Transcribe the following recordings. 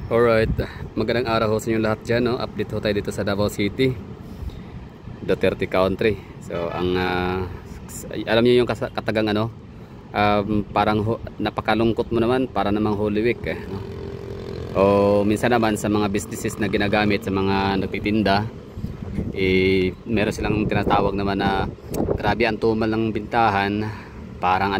Alright, magandang araw ho sa inyo lahat dyan, no? Update ho tayo dito sa Davao City, Duterte Country. So, alam niyo yung katagang parang napakalungkot mo naman, para namang Holy Week no? O minsan naman sa mga businesses na ginagamit sa mga nagtitinda, meron silang tinatawag naman na grabe ang tumal ng bintahan, parang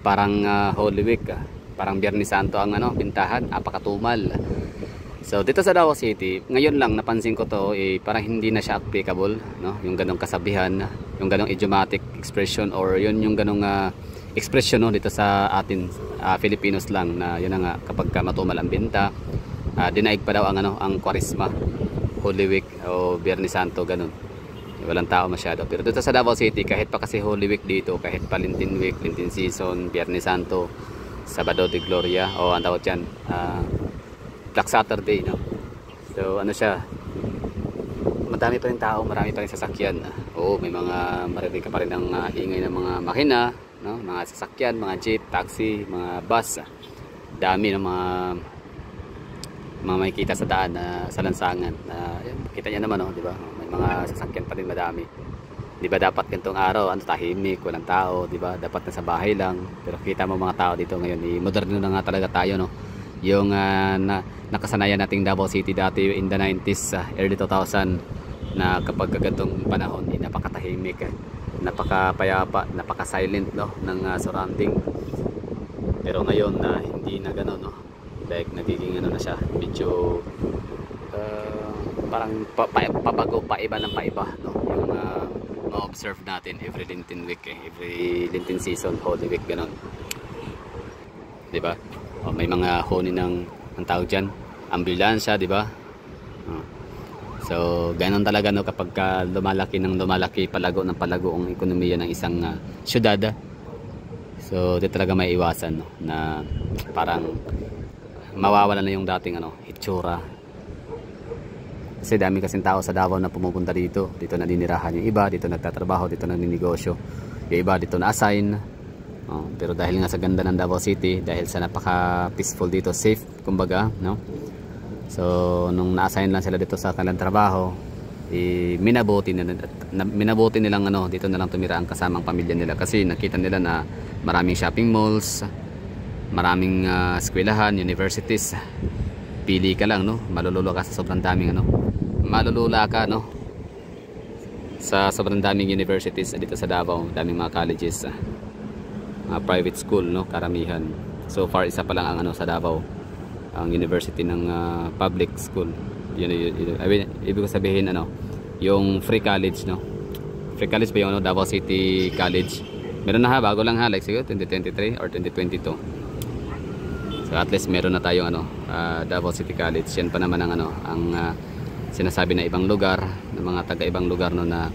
parang Holy Week parang Biyernes Santo ang bintahan, apakatumal. So dito sa Davao City, ngayon lang napansin ko to, parang hindi na siya applicable, no? Yung ganong kasabihan, yung ganong idiomatic expression, or yung ganong expression, no, dito sa atin Filipinos lang, na yun nga, kapag matumal ang binta, dinaig pa daw ang Kwaresma, Holy Week o Biyernes Santo, ganun. Walang tao masyado. Pero dito sa Davao City, kahit pa kasi Holy Week dito, kahit pa Lenten Week, Lenten Season, Biyernes Santo, Sabado de Gloria, o ang tawag dyan, Black Saturday, no? So siya, madami pa rin tao, marami pa rin sasakyan. Oo, may mga maririnig ka pa rin ang ingay ng mga makina, no? Mga sasakyan, mga jeep, taxi, mga bus. Dami ng mga makikita sa daan, sa lansangan. Kita niya naman, di ba? May mga sasakyan pa rin, madami. Di ba dapat ganitong araw, tahimik, walang tao, di ba? Dapat nasa bahay lang. Pero kita mo mga tao dito ngayon, moderno na nga talaga tayo, no? Yung nakasanayan nating Davao City dati in the 90s, early 2000, na kapag ganitong panahon, napakatahimik, napakapayapa, napaka-silent, no, ng surrounding. Pero ngayon hindi na gano'n, no? Like nagiging na siya, medyo parang pabago, paiba ng paiba, no? Yung ma-observe natin every Lenten week, every Lenten season, Holy Week, gano'n, diba? May mga honi ng tawag dyan, ambulansya, diba? So gano'n talaga, no, kapag lumalaki palago ng palago ang ekonomiya ng isang syudad. So di talaga may iwasan, no, na parang mawawala na yung dating itsura. Kasi dami kasing tao sa Davao na pumupunta dito. Dito naninirahan yung iba, dito nagtatrabaho, dito nagninegosyo. Yung iba dito na-assign. Pero dahil nga sa ganda ng Davao City, dahil sa napaka-peaceful dito, safe, kumbaga, no? So, nung na-assign lang sila dito sa kanilang trabaho, minabuti nilang dito na lang tumira ang kasamang pamilya nila. Kasi nakita nila na maraming shopping malls, maraming eskwelahan, universities. Pili ka lang, no? Malulula ka sa sobrang daming malulula ka, no? Sa sobrang daming universities dito sa Davao, daming mga colleges, private school, no, karamihan. So far isa pa lang ang sa Davao, ang university ng public school. Yun, ibig ko sabihin yung free college, no? Free college ba yung Davao City College? Meron na bago lang like siguro 2023 or 2022. So at least meron na tayong Davao City College. Yan pa naman ang sinasabi na ibang lugar, ng mga taga ibang lugar, no, na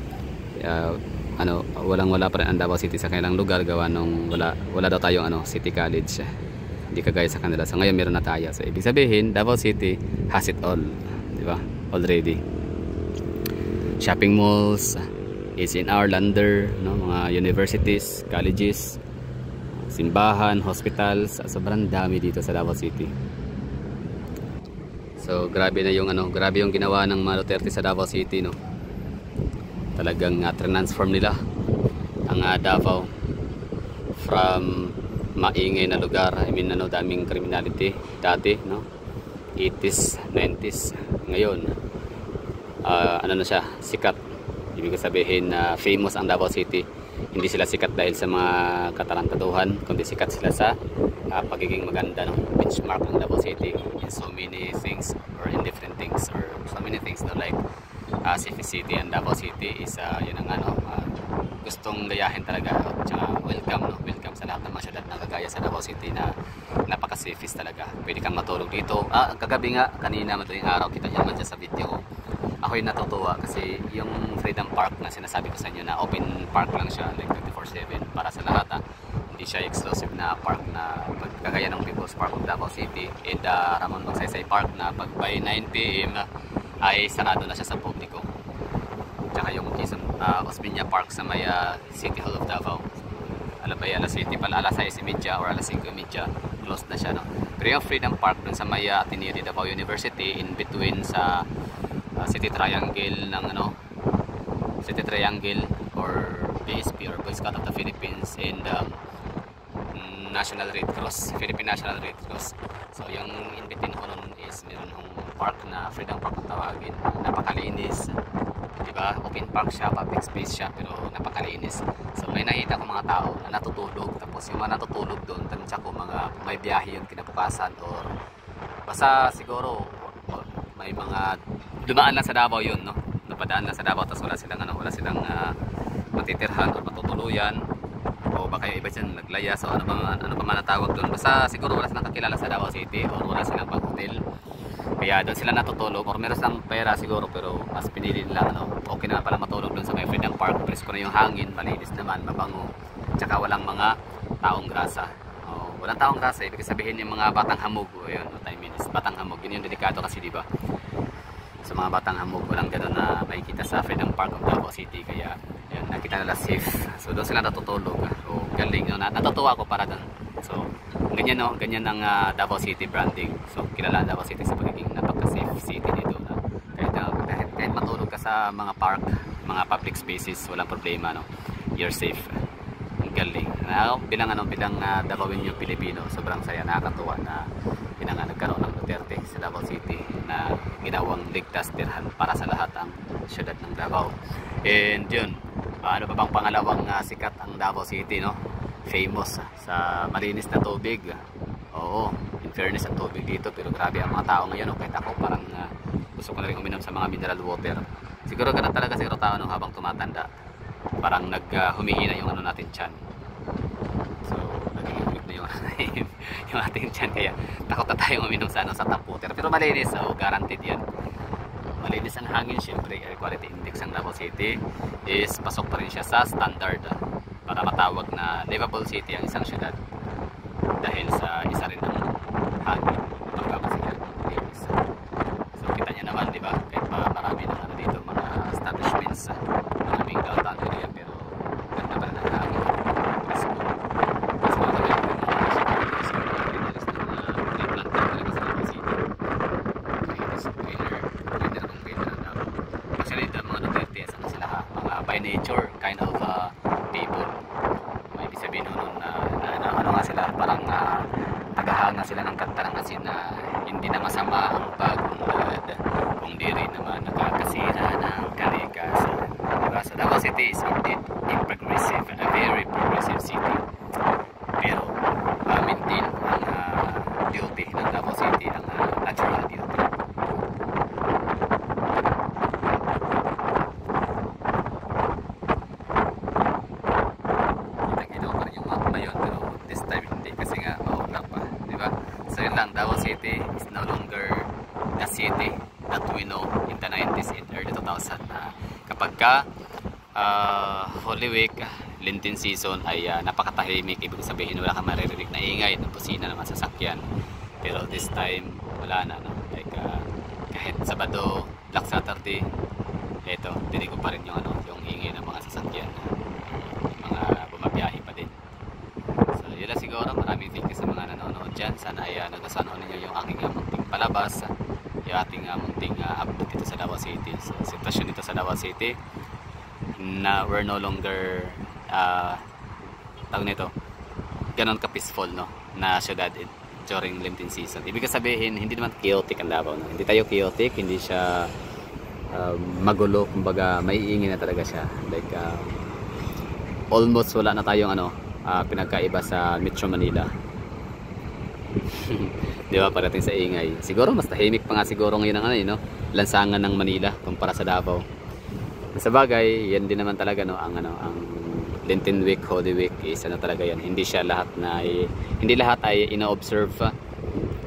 wala pa rin ang Davao City sa kanilang lugar, gawa nung wala daw tayong City College. Hindi kagaya sa kanila. So ngayon meron na tayo. So ibig sabihin Davao City has it all, di ba? Already. Shopping malls is in our lander, no? Mga universities, colleges, simbahan, hospitals, sobrang dami dito sa Davao City. So grabe na yung grabe yung ginawa ng mga Duterte sa Davao City, no. Talagang transform nila ang Davao from maingay na lugar. I mean daming criminality dati, no. 80s, 90s. Ngayon na siya, sikat. Ibig sabihin famous ang Davao City. Hindi sila sikat dahil sa mga katarantaduhan, kundi sikat sila sa pagiging maganda, no? Benchmark ang Davao City in so many things, or in different things, or so many things, no? Like Cebu City and Davao City is yun ang gustong gayahin talaga. Tsaka welcome, no? Welcome sa lahat ng mga syudad na kagaya sa Davao City, na napaka-safest talaga. Pwede kang matulog dito. Kagabi nga, kanina madaling araw, kita niyo naman dyan sa video ko, ako'y natutuwa kasi yung Freedom Park na sinasabi ko sa inyo, na open park lang siya, like 24/7 para sa lahat. Hindi siya exclusive na park na kagaya ng People's Park of Davao City and Ramon Magsaysay Park, na pag by 9 PM ay sarado na siya sa publiko. Tsaka yung Osmeña Park sa may City Hall of Davao, alam ba yan, alas 7 pala, alas 6:30 or alas 5:30 closed na siya, no. Pero yung Freedom Park dun sa may Ateneo de Davao University, in between sa City Triangle ng City Triangle or BSP or Boy Scout of the Philippines, and National Red Cross, Philippine National Red Cross. So yung in between ko nun is meron ng park na Freedom Park ang tawagin. Napakalinis, diba? Open park siya, public space siya, pero napakalinis. So may nakita ko mga tao na natutulog, tapos yung mga natutulog doon, tansya ko mga may biyahe yun kinabukasan, or basta siguro may mga dumaan lang sa Davao yun, no? Napadaan lang sa Davao, tapos wala silang matitirhan or matutuluyan, o baka yung iba dyan naglaya, so ano pa man natawag doon. Basta siguro wala silang kakilala sa Davao City, or wala silang pang hotel, kaya doon sila natutulog, or meron silang pera siguro, pero mas pinili nila okay na pala matulog doon sa may Freedom Park. Presko na yung hangin, malinis naman, mabango, tsaka walang mga taong grasa. Walang taong grasa, ibig sabihin yung mga batang hamog, yun, what I mean is batang hamog, yun yung delikado kasi, diba? Sa mga batang hamog, walang gano'n na makikita sa Freedom Park of Davao City, kaya yun, nakita nila safe. So doon sila natutulog. So galing, no? Natutuwa ako para doon. So ganyan, no? Ganyan ang Davao City branding. So kilala Davao City sa pagiging napaka-safe city dito, no? Kahit matulog ka sa mga park, mga public spaces, walang problema, no? You're safe. Ang galing. Bilang Davaoeño Pilipino, sobrang saya, nakakatuwa na nagkaroon ng Duterte sa Davao City na ginawang ligtas tirhan para sa lahat ang syudad ng Davao. And yun, ano pa bang pangalawang sikat ang Davao City, no? Famous sa malinis na tubig. Oo, in fairness ang tubig dito, pero grabe ang mga tao ngayon, no? Kahit ako parang gusto ko na rin uminom sa mga mineral water. Siguro ganun talaga siguro tao, no, habang tumatanda. Parang humihina yung natin tiyan. So nagiging na yung ating tiyan, kaya takot na tayong uminom sa tap water. Pero malinis, so guaranteed yan. Malinis ang hangin, syempre. Air quality index ng Davao City is pasok pa rin siya sa standard para matawag na livable city ang isang syudad, dahil sa isa rin ng hangin, pagkakasigal ng linis. So kita niya naman, di ba, kahit pa marami ng dito mga establishments, maraming downtown area, pero ganda pa rin ang hangin. By nature kind of people. May ibig sabihin nun na ano nga sila, parang tagahanga sila ng kanta ng asin na hindi na masama ang pagunlad kung di rin naman nakakasira ng kalikasan. Diba? So Davao City is indeed a very progressive city, pero maintain ang beauty ng Davao City, ang natural beauty. Davao City is no longer the city that we know in the 90s and early 2000. Kapag Holy Week, Lenten season ay napakatahimik. Ibig sabihin wala kang maririnig na ingay ng busina ng mga sasakyan. Pero this time wala na, no? Like kahit Sabado, Black Saturday, eto, dinig ko pa rin yung ingay ng mga sasakyan, mga bumabiyahe pa din. So yun lang siguro. Maraming thank you sa mga nanonood dyan. Sana ay nagustuhan ninyo yung aking munting palabas, yung ating munting update dito sa Davao City. So sitwasyon dito sa Davao City na we're no longer tawag nito, ganon ka peaceful, no, na syudad during Lenten season. Ibig sabihin hindi naman chaotic ang Davao, no? Hindi tayo chaotic, hindi siya magulo, kumbaga maiingay na talaga siya. Like almost wala na tayong pinagkaiba sa Metro Manila. Di ba, parating sa ingay. Siguro mas tahimik pa nga siguro ngayon ang no? Lansangan ng Manila kumpara sa Davao. Sa bagay, yan din naman talaga, no, ang Lenten Week, Holy Week is talaga yan. Hindi lahat ay ino-observe,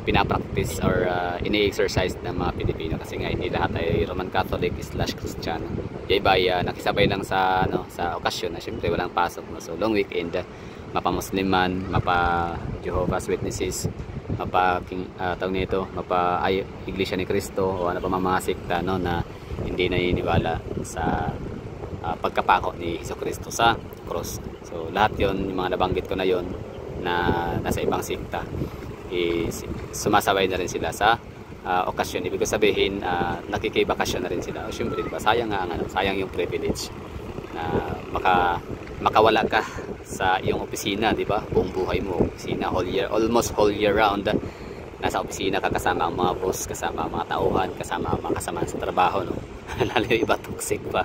pinapractice or ini-exercise ng mga Pilipino, kasi nga hindi lahat ay Roman Catholic / Christian. Yung iba ay nakisabay lang sa okasyon na syempre walang pasok, no? So long weekend, mapa-Musliman, mapa-Jehovah's Witnesses, Iglesia ni Cristo, o ano pa mga sikta, no, na hindi naniniwala sa pagkapako ni Jesucristo sa cross. So lahat yon, yung mga nabanggit ko na yon, na nasa ibang sikta. sumasabay na rin sila sa okasyon. Ibig sabihin, nakikibakasyon na rin sila. Siyempre, diba, sayang nga, sayang yung privilege na makawala ka sa iyong opisina, di ba? Buong buhay mo, opisina, whole year, almost whole year round. Nasa opisina ka, kasama ang mga boss, kasama ang mga tauhan, kasama ang mga kasama sa trabaho, no? Lalo yung iba, toxic pa.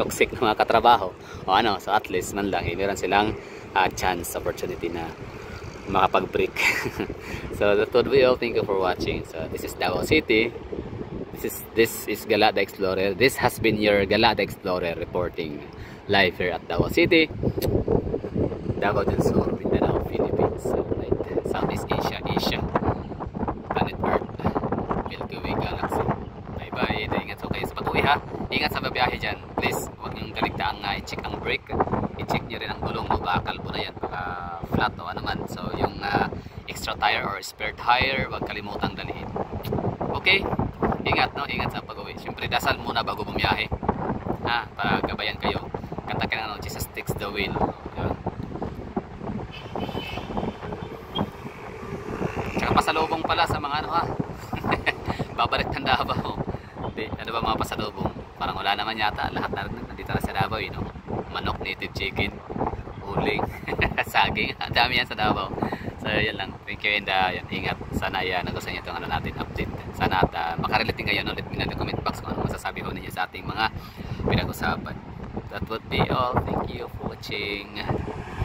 Toxic na mga katrabaho. O ano, so at least man lang, meron silang chance, opportunity na makapag-break. So that would be all. Thank you for watching. So this is Davao City. This is Galada Explorer. This has been your Galada Explorer reporting live here at Davao City, Davao del Sur, Mindanao, Philippines. So, right, Southeast Asia, planet Earth, Milky Way Galaxy. Bye bye. Ingat so kayo sa pag-uwi, ha. Ingat sa babiyahe dyan. Please, huwag niyong kaligtaang i-check ang brake. I-check niyo rin ang gulong mo. Baka kalbo na yan, baka flat o ano man. So yung extra tire or spare tire, huwag kalimutang dalhin. Okay, ingat, no? Ingat sa pag-uwi. Siyempre dasal muna bago bumiyahe, para gabayan kayo. Katakan na, Jesus takes the wheel, diba? Tsaka pasalubong pala sa mga babalik ng Davao. Ano ba mga pasalubong? Parang wala naman yata, lahat na nandito na sa Davao, no? Manok, native chicken, uling, saging, ang dami yan sa Davao. So yan lang, thank you, and yan, ingat. Sana nagustuhan nyo itong natin update. Sana at makarelate kayo, no? Let me know in the comment box kung ano masasabi ho ninyo sa ating mga pinag-usapan. That would be all. Thank you for watching.